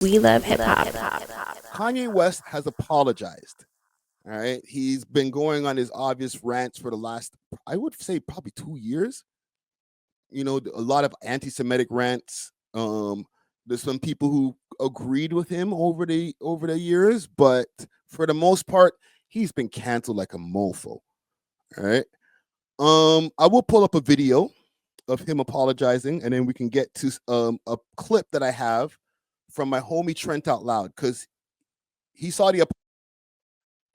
We love hip hop. Kanye West has apologized. All right. He's been going on his obvious rants for the last, I would say, probably 2 years. You know, a lot of anti-Semitic rants. There's some people who agreed with him over the years, but for the most part, he's been canceled like a mofo. All right. I will pull up a video of him apologizing, and then we can get to a clip that I have from my homie Trent Out Loud, because he saw the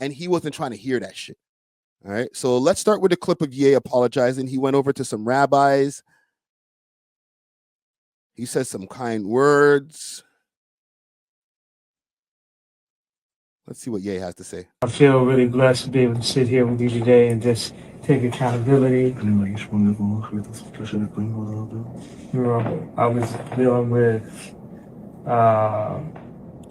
and he wasn't trying to hear that shit. All right. So let's start with a clip of Ye apologizing. He went over to some rabbis. He said some kind words. Let's see what Ye has to say. I feel really blessed to be able to sit here with you today and just take accountability. You know, I was dealing with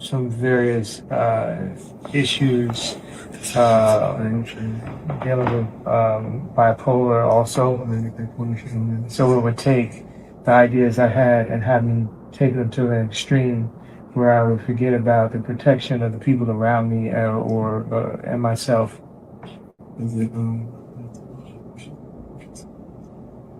some various issues, dealing with bipolar also. So it would take the ideas I had and have me take them to an extreme where I would forget about the protection of the people around me and myself.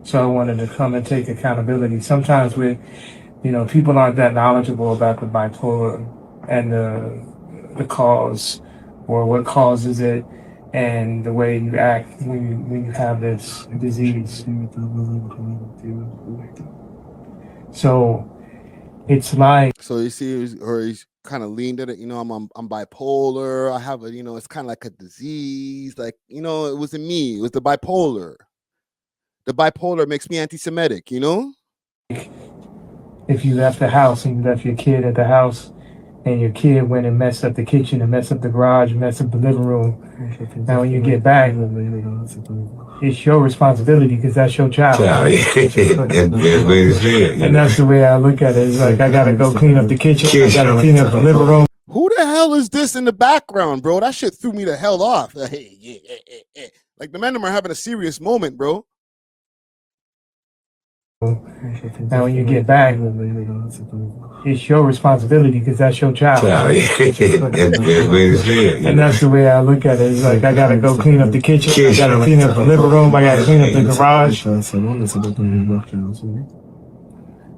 So I wanted to come and take accountability. Sometimes people aren't that knowledgeable about the bipolar and the cause or what causes it and the way you act when you have this disease. So it's like, so you see, he's kind of leaned at it. You know, I'm bipolar. I have it's kind of like a disease. Like, it wasn't me. It was the bipolar. The bipolar makes me anti-Semitic. If you left the house and you left your kid at the house, and your kid went and messed up the kitchen and messed up the garage and messed up the living room, now when you get back, it's your responsibility because that's your child. And that's the way I look at it. It's like, I gotta go clean up the kitchen, I gotta clean up the living room. Who the hell is this in the background, bro? That shit threw me the hell off. Like the men are having a serious moment, bro. Now when you get back, it's your responsibility because that's your child. And that's the way I look at it. It's like, I gotta go clean up the kitchen, I gotta clean up the living room, I gotta clean up the garage.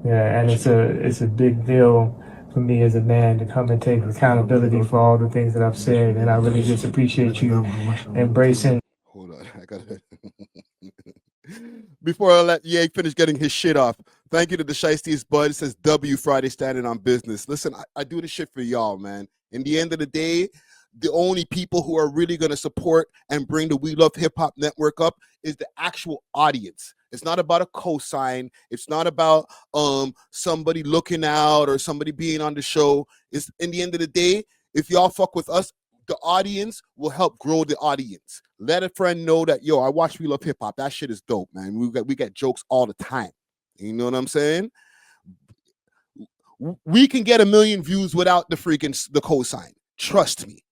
Yeah, and it's a big deal for me as a man to come and take accountability for all the things that I've said, and I really just appreciate you embracing. Hold on, I gotta. Before I let Ye finish getting his shit off, thank you to the Shiesties Bud. It says W Friday standing on business. Listen, I do this shit for y'all, man. In the end of the day, the only people who are really going to support and bring the We Love Hip Hop network up is the actual audience. It's not about a cosign. It's not about somebody looking out or somebody being on the show. It's in the end of the day, if y'all fuck with us, the audience will help grow the audience. Let a friend know that, yo, I watch We Love Hip Hop. That shit is dope, man. We get jokes all the time. You know what I'm saying? We can get 1 million views without the cosign. Trust me.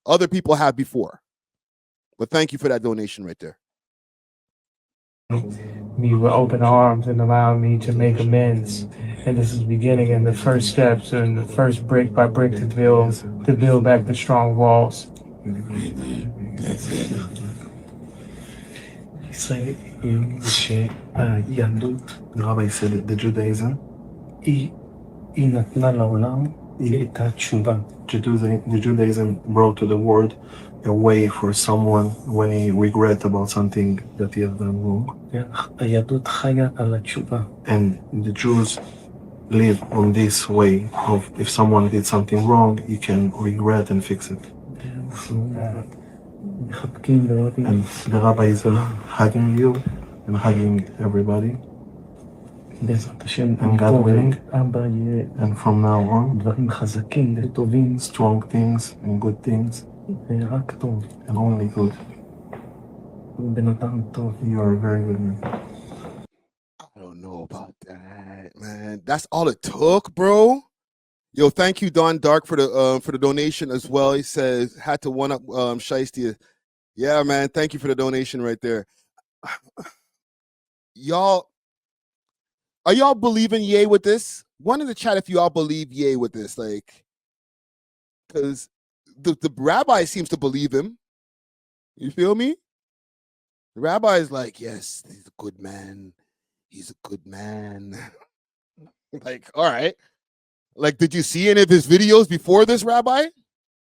Other people have before. But thank you for that donation right there. Me with open arms and allowing me to make amends. And this is the beginning and the first steps and the first brick by brick to build back the strong walls. It's like Rabbi said it, the Judaism. The Judaism brought to the world a way for someone when he regret about something that he has done wrong. And the Jews live on this way of, if someone did something wrong, he can regret and fix it. And the Rabbi is hugging you and hugging everybody. And God willing, and from now on, strong things and good things, and only good. You are a very good man. I don't know about that, man. That's all it took, bro. Yo, thank you, Don Dark, for the donation as well. He says had to one up Shiesty. Yeah, man. Thank you for the donation right there. Y'all, are y'all believing Ye with this? one in the chat if you all believe Ye with this, like, because the rabbi seems to believe him. You feel me? The rabbi is like, yes, he's a good man. He's a good man. Like, all right. Like, did you see any of his videos before this, Rabbi?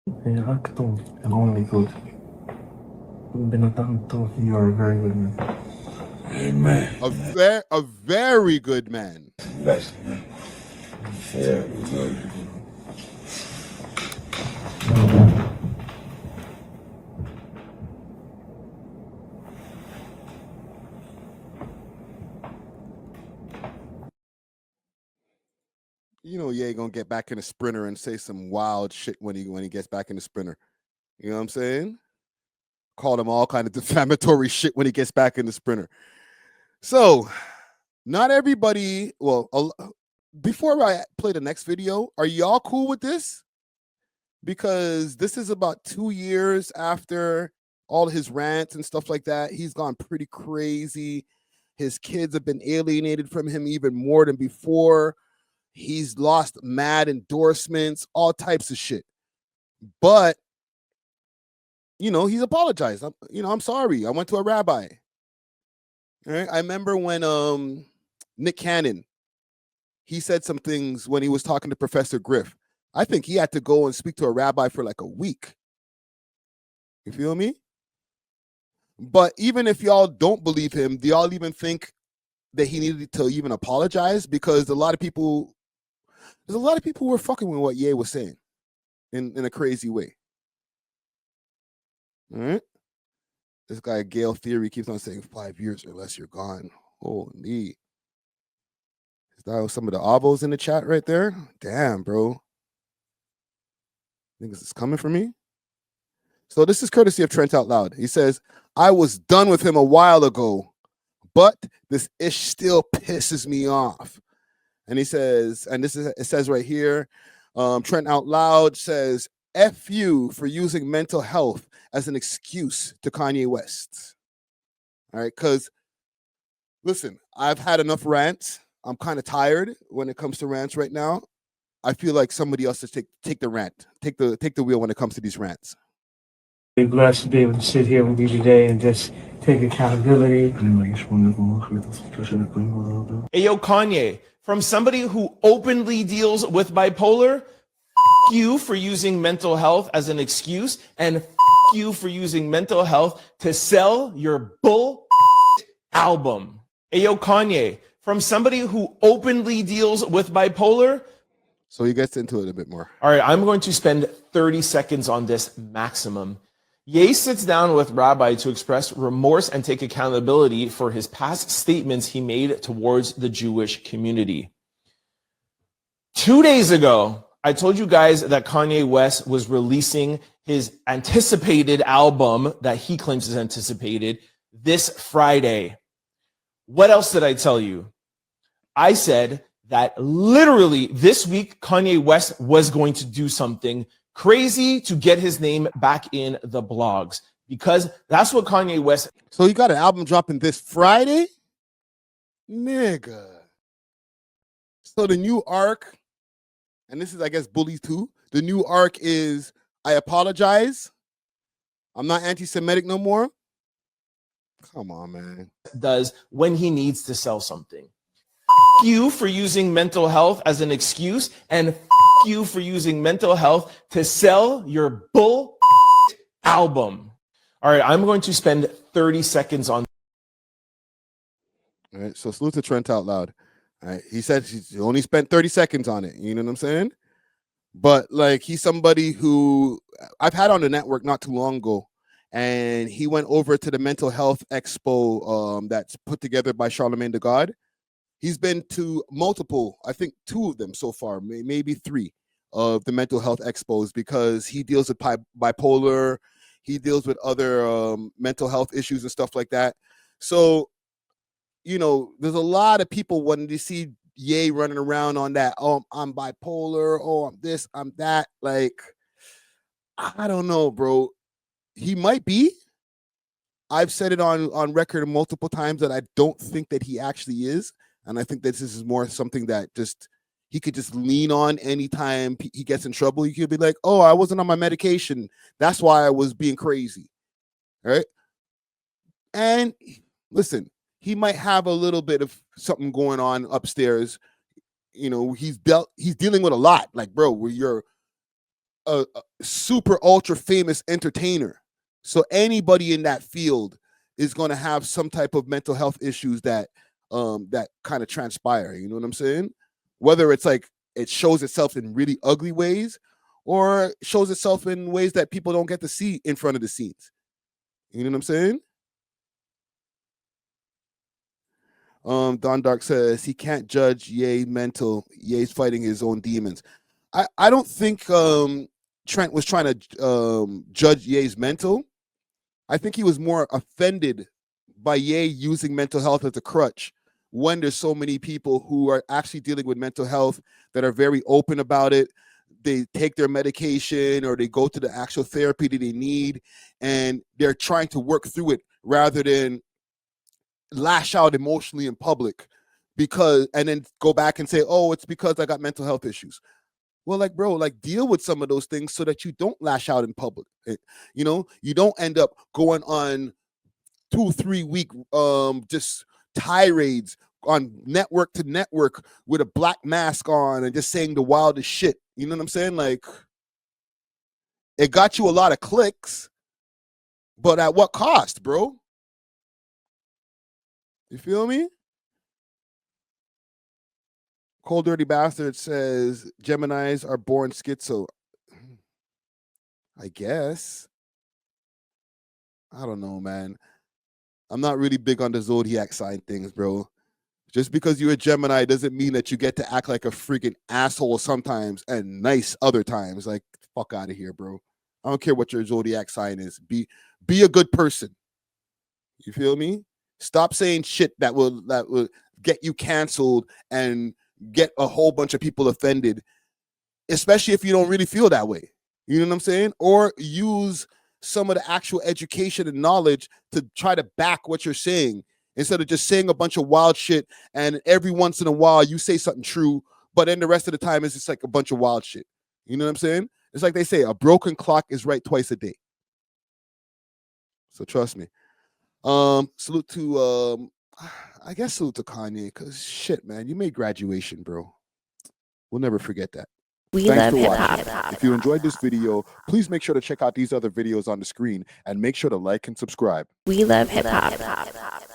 רק טוב, and only good. בן אדם טוב. You are a very good man. Amen. A very good man. Bless him. Very good. You know, Ye gonna get back in the sprinter and say some wild shit when he gets back in the sprinter. You know what I'm saying? Call him all kind of defamatory shit when he gets back in the sprinter. So, not everybody. Well, before I play the next video, are y'all cool with this? Because this is about 2 years after all his rants and stuff like that. He's gone pretty crazy. His kids have been alienated from him even more than before. He's lost mad endorsements, all types of shit. But, you know, he's apologized. I'm sorry. I went to a rabbi. All right? I remember when Nick Cannon, he said some things when he was talking to Professor Griff. I think he had to go and speak to a rabbi for like a week. You feel me? But even if y'all don't believe him, do y'all even think that he needed to even apologize? Because there's a lot of people who were fucking with what Ye was saying in a crazy way. All right? This guy, Gale Theory, keeps on saying 5 years or less, you're gone. Holy. Is that some of the avos in the chat right there? Damn, bro. Niggas is coming for me. So this is courtesy of Trent Out Loud. He says, I was done with him a while ago, but this ish still pisses me off. And he says, and it says right here, Trent Out Loud says, F you for using mental health as an excuse to Kanye West. All right, because listen, I've had enough rants. I'm kind of tired when it comes to rants right now. I feel like somebody else should take the rant, take the wheel when it comes to these rants. Be blessed to be able to sit here with you today and just take accountability. Hey, yo, Kanye, from somebody who openly deals with bipolar, you for using mental health as an excuse, and you for using mental health to sell your bull album. Hey, yo, Kanye, from somebody who openly deals with bipolar. So he gets into it a bit more. All right, I'm going to spend 30 seconds on this maximum. Ye sits down with Rabbi to express remorse and take accountability for his past statements he made towards the Jewish community. 2 days ago, I told you guys that Kanye West was releasing his anticipated album that he claims is anticipated this Friday. What else did I tell you? I said that literally this week, Kanye West was going to do something crazy to get his name back in the blogs, because that's what Kanye West. So you got an album dropping this Friday? Nigga. So the new arc, and this is, I guess, Bully 2. The new arc is, I apologize. I'm not anti-Semitic no more. Come on, man. Does when he needs to sell something. You for using mental health as an excuse, and you for using mental health to sell your bull album. All right, I'm going to spend 30 seconds on. All right, so salute to Trent Out Loud. All right, he said he only spent 30 seconds on it. You know what I'm saying? But like, he's somebody who I've had on the network not too long ago, and he went over to the mental health expo that's put together by Charlemagne the God. He's been to multiple, I think 2 of them so far, maybe 3 of the mental health expos, because he deals with bipolar, he deals with other mental health issues and stuff like that. So, you know, there's a lot of people wanting to see Ye running around on that. Oh, I'm bipolar. Oh, I'm this, I'm that. Like, I don't know, bro. He might be. I've said it on record multiple times that I don't think that he actually is. And I think that this is more something that just, he could just lean on anytime he gets in trouble. He could be like, oh, I wasn't on my medication. That's why I was being crazy. Right? And listen, he might have a little bit of something going on upstairs. You know, he's dealing with a lot. Like, bro, where you're a super ultra famous entertainer. So anybody in that field is going to have some type of mental health issues that kind of transpire. You know what I'm saying? Whether it's like it shows itself in really ugly ways or shows itself in ways that people don't get to see in front of the scenes. You know what I'm saying? Don Dark says he can't judge Ye mental. Ye's fighting his own demons. I don't think Trent was trying to judge Ye's mental. I think he was more offended by Ye using mental health as a crutch when there's so many people who are actually dealing with mental health that are very open about it. They take their medication or they go to the actual therapy that they need, and they're trying to work through it rather than lash out emotionally in public and then go back and say, oh, it's because I got mental health issues. Well, like, bro, like deal with some of those things so that you don't lash out in public. You know, you don't end up going on 2-3 week just tirades on network to network with a black mask on and just saying the wildest shit. You know what I'm saying? Like, it got you a lot of clicks, but at what cost, bro? You feel me? Cold Dirty Bastard says Geminis are born schizo. I guess. I don't know, man. I'm not really big on the zodiac sign things, bro. Just because you're a Gemini doesn't mean that you get to act like a freaking asshole sometimes and nice other times. Like, fuck out of here, bro. I don't care what your zodiac sign is. Be a good person. You feel me? Stop saying shit that will get you canceled and get a whole bunch of people offended, especially if you don't really feel that way. You know what I'm saying? Or use some of the actual education and knowledge to try to back what you're saying instead of just saying a bunch of wild shit. And every once in a while you say something true, but then the rest of the time it's just like a bunch of wild shit. You know what I'm saying? It's like they say, a broken clock is right twice a day. So trust me. Salute to I guess salute to Kanye, because shit, man, you made graduation, bro. We'll never forget that. Thanks for watching. If you enjoyed this video, please make sure to check out these other videos on the screen and make sure to like and subscribe. We love hip hop.